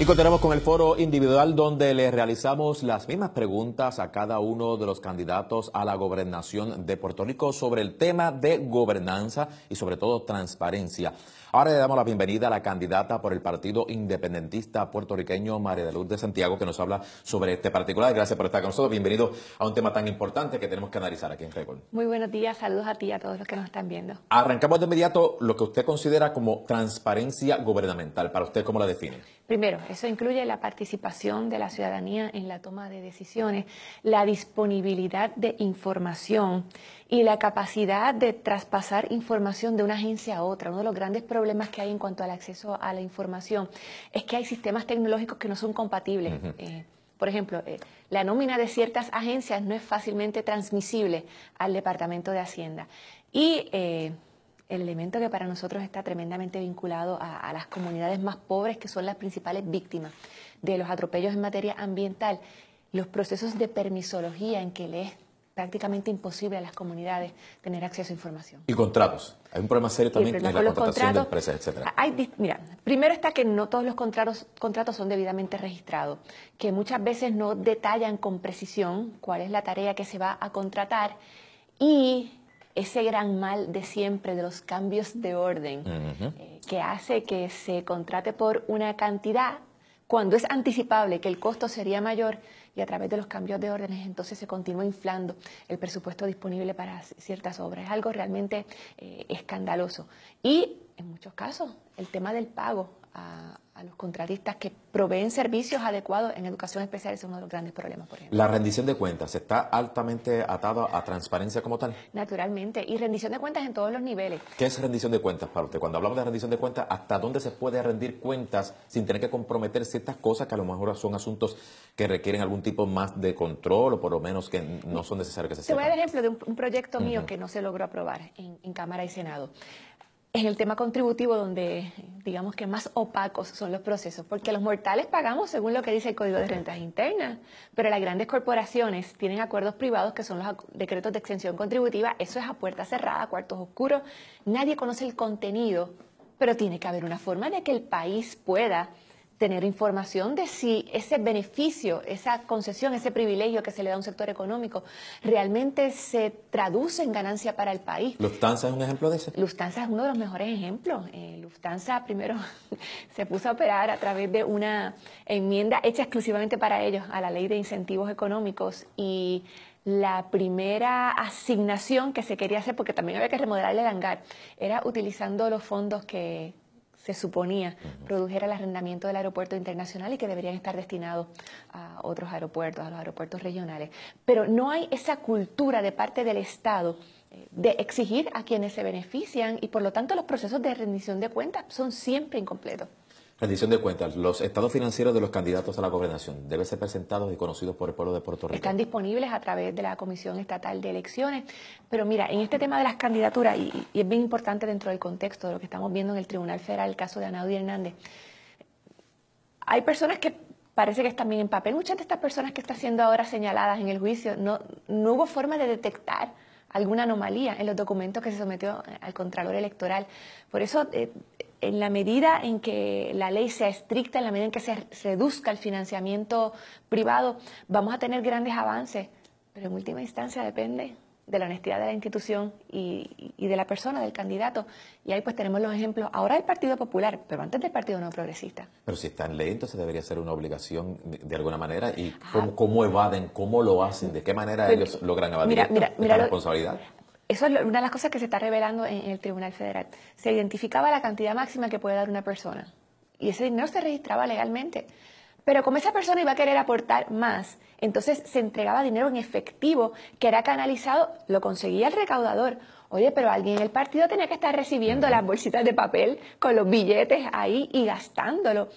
Y continuamos con el foro individual donde le realizamos las mismas preguntas a cada uno de los candidatos a la gobernación de Puerto Rico sobre el tema de gobernanza y sobre todo transparencia. Ahora le damos la bienvenida a la candidata por el Partido Independentista Puertorriqueño, María de Lourdes Santiago, que nos habla sobre este particular. Gracias por estar con nosotros. Bienvenido a un tema tan importante que tenemos que analizar aquí en Récord. Muy buenos días, saludos a ti y a todos los que nos están viendo. Arrancamos de inmediato lo que usted considera como transparencia gubernamental. ¿Para usted cómo la define? Primero, eso incluye la participación de la ciudadanía en la toma de decisiones, la disponibilidad de información y la capacidad de traspasar información de una agencia a otra. Uno de los grandes problemas que hay en cuanto al acceso a la información es que hay sistemas tecnológicos que no son compatibles. Por ejemplo, la nómina de ciertas agencias no es fácilmente transmisible al Departamento de Hacienda. Y el elemento que para nosotros está tremendamente vinculado a las comunidades más pobres, que son las principales víctimas de los atropellos en materia ambiental, los procesos de permisología en que le es prácticamente imposible a las comunidades tener acceso a información. Y contratos. Hay un problema serio también en la contratación de empresas, etcétera. Mira, primero está que no todos los contratos son debidamente registrados, que muchas veces no detallan con precisión cuál es la tarea que se va a contratar y ese gran mal de siempre de los cambios de orden que hace que se contrate por una cantidad cuando es anticipable que el costo sería mayor y a través de los cambios de órdenes entonces se continúa inflando el presupuesto disponible para ciertas obras. Es algo realmente escandaloso. Y en muchos casos el tema del pago a los contratistas que proveen servicios adecuados en educación especial es uno de los grandes problemas, por ejemplo. ¿La rendición de cuentas está altamente atada a transparencia como tal? Naturalmente, y rendición de cuentas en todos los niveles. ¿Qué es rendición de cuentas para usted? Cuando hablamos de rendición de cuentas, ¿hasta dónde se puede rendir cuentas sin tener que comprometer ciertas cosas que a lo mejor son asuntos que requieren algún tipo más de control o por lo menos que no son necesarios que se sepan? Te voy a dar ejemplo de un proyecto mío que no se logró aprobar en Cámara y Senado. En el tema contributivo donde digamos que más opacos son los procesos, porque los mortales pagamos según lo que dice el Código de Rentas Internas, pero las grandes corporaciones tienen acuerdos privados que son los decretos de exención contributiva, eso es a puerta cerrada, cuartos oscuros, nadie conoce el contenido, pero tiene que haber una forma de que el país pueda tener información de si ese beneficio, esa concesión, ese privilegio que se le da a un sector económico realmente se traduce en ganancia para el país. ¿Lufthansa es un ejemplo de eso? Lufthansa es uno de los mejores ejemplos. Lufthansa primero se puso a operar a través de una enmienda hecha exclusivamente para ellos a la Ley de Incentivos Económicos y la primera asignación que se quería hacer, porque también había que remodelar el hangar, era utilizando los fondos que se suponía produjera el arrendamiento del aeropuerto internacional y que deberían estar destinados a otros aeropuertos, a los aeropuertos regionales. Pero no hay esa cultura de parte del Estado de exigir a quienes se benefician y por lo tanto los procesos de rendición de cuentas son siempre incompletos. Rendición de cuentas. Los estados financieros de los candidatos a la gobernación deben ser presentados y conocidos por el pueblo de Puerto Rico. Están disponibles a través de la Comisión Estatal de Elecciones. Pero mira, en este tema de las candidaturas, y es bien importante dentro del contexto de lo que estamos viendo en el Tribunal Federal, el caso de Anaudi Hernández, hay personas que parece que están bien en papel. Muchas de estas personas que están siendo ahora señaladas en el juicio, no hubo forma de detectar alguna anomalía en los documentos que se sometió al Contralor Electoral. Por eso, en la medida en que la ley sea estricta, en la medida en que se reduzca el financiamiento privado, vamos a tener grandes avances, pero en última instancia depende de la honestidad de la institución y de la persona, del candidato. Y ahí pues tenemos los ejemplos ahora del Partido Popular, pero antes del Partido No Progresista. Pero si está en ley, entonces debería ser una obligación de alguna manera. ¿Y cómo evaden? ¿Cómo lo hacen? ¿De qué manera ellos logran evadir esta responsabilidad? Eso es una de las cosas que se está revelando en el Tribunal Federal. Se identificaba la cantidad máxima que puede dar una persona y ese dinero se registraba legalmente. Pero como esa persona iba a querer aportar más, entonces se entregaba dinero en efectivo que era canalizado, lo conseguía el recaudador. Oye, pero alguien en el partido tenía que estar recibiendo las bolsitas de papel con los billetes ahí y gastándolo.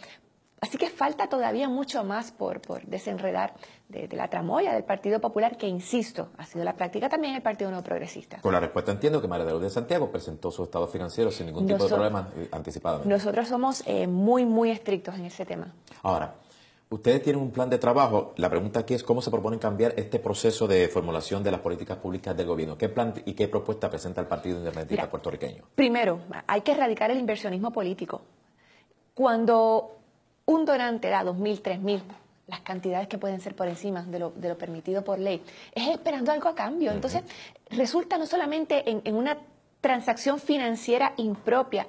Así que falta todavía mucho más por desenredar de la tramoya del Partido Popular, que, insisto, ha sido la práctica también el Partido No Progresista. Con la respuesta entiendo que María de Lourdes Santiago presentó su estado financiero sin ningún tipo de problema anticipadamente. Nosotros somos muy estrictos en ese tema. Ahora, ustedes tienen un plan de trabajo. La pregunta aquí es cómo se proponen cambiar este proceso de formulación de las políticas públicas del gobierno. ¿Qué plan y qué propuesta presenta el Partido Independentista puertorriqueño? Primero, hay que erradicar el inversionismo político. Cuando un donante da 2.000, 3.000, las cantidades que pueden ser por encima de lo permitido por ley, es esperando algo a cambio. Entonces, resulta no solamente en una transacción financiera impropia,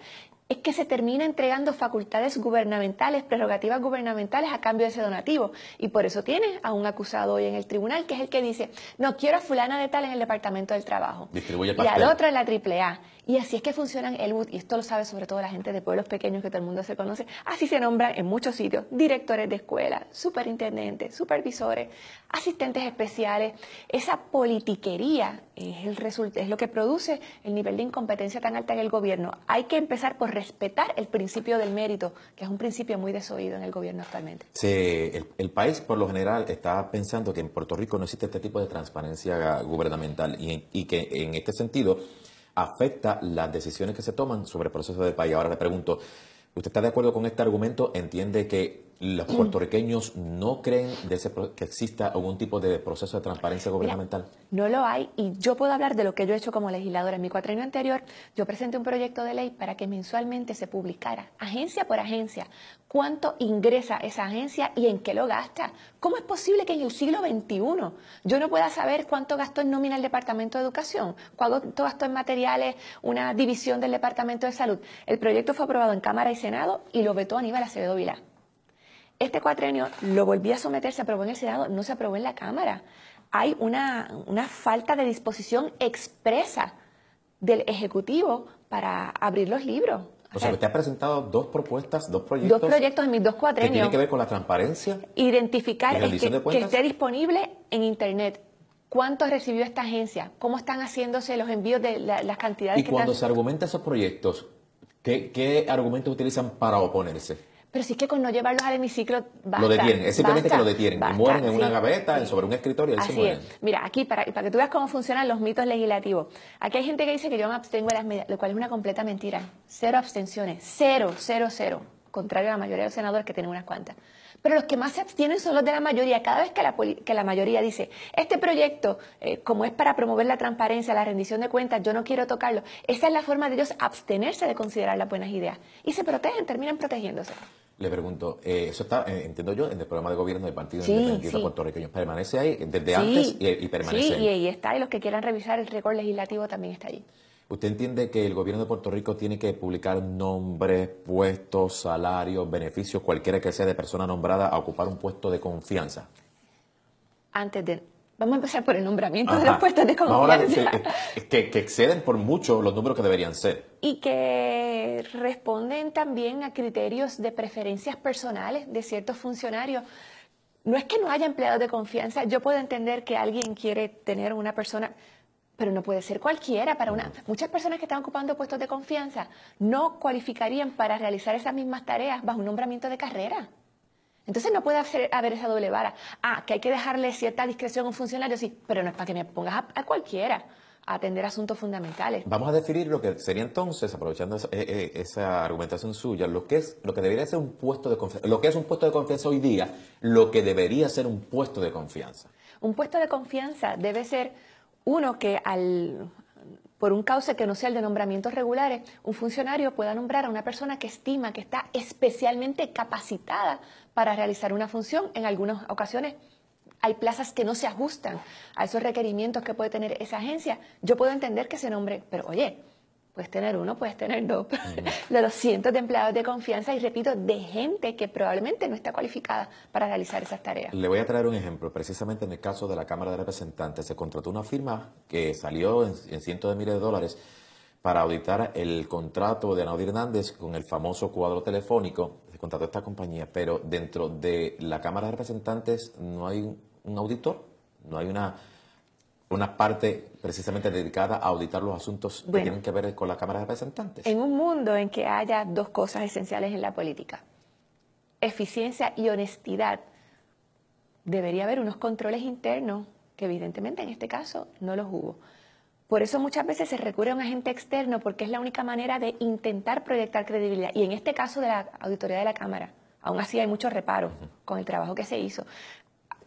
es que se termina entregando facultades gubernamentales, prerrogativas gubernamentales a cambio de ese donativo. Y por eso tienes a un acusado hoy en el tribunal, que es el que dice, no, quiero a fulana de tal en el Departamento del Trabajo. Distribuye el pastel. Y al otro en la AAA. Y así es que funcionan y esto lo sabe sobre todo la gente de pueblos pequeños que todo el mundo se conoce. Así se nombran en muchos sitios directores de escuela, superintendentes, supervisores, asistentes especiales. Esa politiquería es lo que produce el nivel de incompetencia tan alta en el gobierno. Hay que empezar por respetar el principio del mérito, que es un principio muy desoído en el gobierno actualmente. Sí, el país por lo general está pensando que en Puerto Rico no existe este tipo de transparencia gubernamental y que en este sentido afecta las decisiones que se toman sobre el proceso del país. Ahora le pregunto, ¿usted está de acuerdo con este argumento? ¿Entiende que los puertorriqueños no creen que exista algún tipo de proceso de transparencia gubernamental? Mira, no lo hay, y yo puedo hablar de lo que yo he hecho como legisladora. En mi cuatrienio anterior, yo presenté un proyecto de ley para que mensualmente se publicara, agencia por agencia, cuánto ingresa esa agencia y en qué lo gasta. ¿Cómo es posible que en el siglo XXI yo no pueda saber cuánto gastó en nómina el Departamento de Educación, cuánto gastó en materiales una división del Departamento de Salud? El proyecto fue aprobado en Cámara y Senado y lo vetó Aníbal Acevedo Vilá. Este cuatrenio lo volví a someter, se aprobó en el Senado, no se aprobó en la Cámara. Hay una falta de disposición expresa del Ejecutivo para abrir los libros. O sea, usted ha presentado dos proyectos. Dos proyectos en mis dos cuatrenios. ¿Que tiene que ver con la transparencia? Identificar que esté disponible en Internet. ¿Cuánto recibió esta agencia? ¿Cómo están haciéndose los envíos de las cantidades y cuando se argumenta esos proyectos, ¿qué argumentos utilizan para oponerse? Pero si es que con no llevarlos al hemiciclo basta. Lo detienen, es simplemente que lo detienen. Basta, y mueren en una gaveta, sobre un escritorio, y ahí se mueren. Mira, aquí, para que tú veas cómo funcionan los mitos legislativos. Aquí hay gente que dice que yo me abstengo de las medidas, lo cual es una completa mentira. 0 abstenciones, 0, 0, 0. Contrario a la mayoría de los senadores que tienen unas cuantas. Pero los que más se abstienen son los de la mayoría. Cada vez que la mayoría dice, este proyecto, como es para promover la transparencia, la rendición de cuentas, yo no quiero tocarlo, esa es la forma de ellos abstenerse de considerar las buenas ideas. Y se protegen, terminan protegiéndose. Le pregunto, eso está, entiendo yo, en el programa de gobierno del Partido Independiente Puertorriqueño. ¿Permanece ahí desde antes y permanece ahí? Sí, y está, y los que quieran revisar el récord legislativo también está allí. ¿Usted entiende que el gobierno de Puerto Rico tiene que publicar nombres, puestos, salarios, beneficios, cualquiera que sea de persona nombrada a ocupar un puesto de confianza? Vamos a empezar por el nombramiento de los puestos de confianza. Ahora, que exceden por mucho los números que deberían ser. Y que responden también a criterios de preferencias personales de ciertos funcionarios. No es que no haya empleados de confianza. Yo puedo entender que alguien quiere tener una persona, pero no puede ser cualquiera. Muchas personas que están ocupando puestos de confianza no cualificarían para realizar esas mismas tareas bajo un nombramiento de carrera. Entonces no puede haber esa doble vara. Que hay que dejarle cierta discreción a un funcionario, sí, pero no es para que me pongas a cualquiera a atender asuntos fundamentales. Vamos a definir lo que sería entonces, aprovechando esa argumentación suya, lo que debería ser un puesto de confianza, lo que es un puesto de confianza hoy día, lo que debería ser un puesto de confianza. Un puesto de confianza debe ser uno que por un cauce que no sea el de nombramientos regulares, un funcionario pueda nombrar a una persona que estima que está especialmente capacitada para realizar una función. En algunas ocasiones hay plazas que no se ajustan a esos requerimientos que puede tener esa agencia. Yo puedo entender que se nombre, pero oye, puedes tener uno, puedes tener dos, de los cientos de empleados de confianza y, repito, de gente que probablemente no está cualificada para realizar esas tareas. Le voy a traer un ejemplo. Precisamente en el caso de la Cámara de Representantes, se contrató una firma que salió en cientos de miles de dólares para auditar el contrato de Anaudir Hernández con el famoso cuadro telefónico. Se contrató esta compañía, pero dentro de la Cámara de Representantes no hay un auditor, no hay una parte precisamente dedicada a auditar los asuntos que tienen que ver con la Cámara de Representantes. En un mundo en que haya dos cosas esenciales en la política, eficiencia y honestidad, debería haber unos controles internos que evidentemente en este caso no los hubo. Por eso muchas veces se recurre a un agente externo, porque es la única manera de intentar proyectar credibilidad. Y en este caso de la auditoría de la Cámara, aún así hay muchos reparos con el trabajo que se hizo.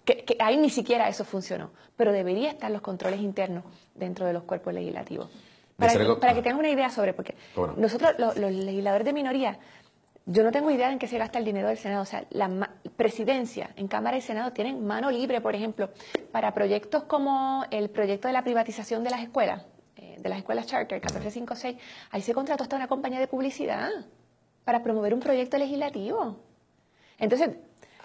Que ahí ni siquiera eso funcionó, pero debería estar los controles internos dentro de los cuerpos legislativos. Para que tengas una idea sobre, porque nosotros los legisladores de minoría Yo no tengo idea en qué se gasta el dinero del Senado. O sea, la presidencia en Cámara y Senado tienen mano libre, por ejemplo, para proyectos como el proyecto de la privatización de las escuelas charter 1456. Ahí se contrató hasta una compañía de publicidad para promover un proyecto legislativo. Entonces,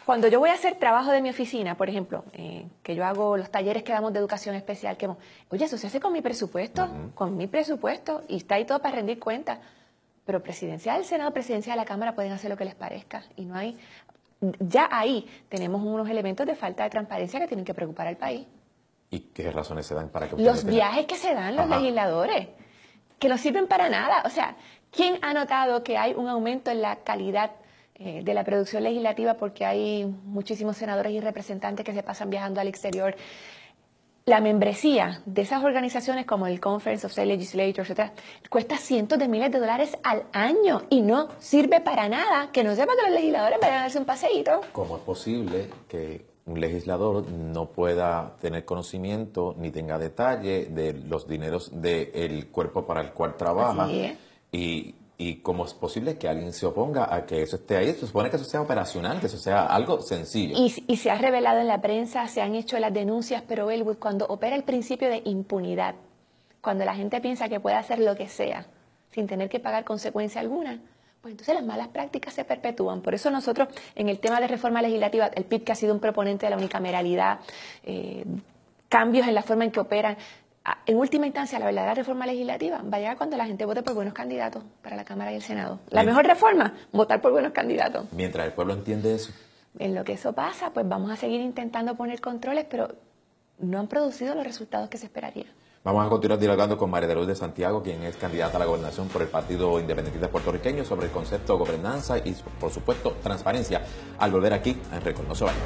cuando yo voy a hacer trabajo de mi oficina, por ejemplo, que yo hago los talleres que damos de educación especial, oye, eso se hace con mi presupuesto, y está ahí todo para rendir cuentas. Pero presidencia del Senado, presidencia de la Cámara pueden hacer lo que les parezca. Y no hay, ya ahí tenemos unos elementos de falta de transparencia que tienen que preocupar al país. ¿Y qué razones se dan para que los viajes que se dan los legisladores, que no sirven para nada? O sea, ¿quién ha notado que hay un aumento en la calidad de la producción legislativa porque hay muchísimos senadores y representantes que se pasan viajando al exterior? La membresía de esas organizaciones como el Conference of State Legislators, etc., cuesta cientos de miles de dólares al año y no sirve para nada. Que no sepa que los legisladores vayan a darse un paseíto. ¿Cómo es posible que un legislador no pueda tener conocimiento ni tenga detalle de los dineros del cuerpo para el cual trabaja? Y cómo es posible que alguien se oponga a que eso esté ahí? Se supone que eso sea operacional, que eso sea algo sencillo. Y se ha revelado en la prensa, se han hecho las denuncias, pero Elwood, cuando opera el principio de impunidad, cuando la gente piensa que puede hacer lo que sea sin tener que pagar consecuencia alguna, pues entonces las malas prácticas se perpetúan. Por eso nosotros, en el tema de reforma legislativa, el PIB, que ha sido un proponente de la unicameralidad, cambios en la forma en que operan, en última instancia, la verdadera reforma legislativa va a llegar cuando la gente vote por buenos candidatos para la Cámara y el Senado. La mejor reforma, votar por buenos candidatos. Mientras el pueblo entiende eso. En lo que eso pasa, pues vamos a seguir intentando poner controles, pero no han producido los resultados que se esperaría. Vamos a continuar dialogando con María de Lourdes Santiago, quien es candidata a la gobernación por el Partido Independentista Puertorriqueño, sobre el concepto de gobernanza y, por supuesto, transparencia, al volver aquí en Récord. No se vayan.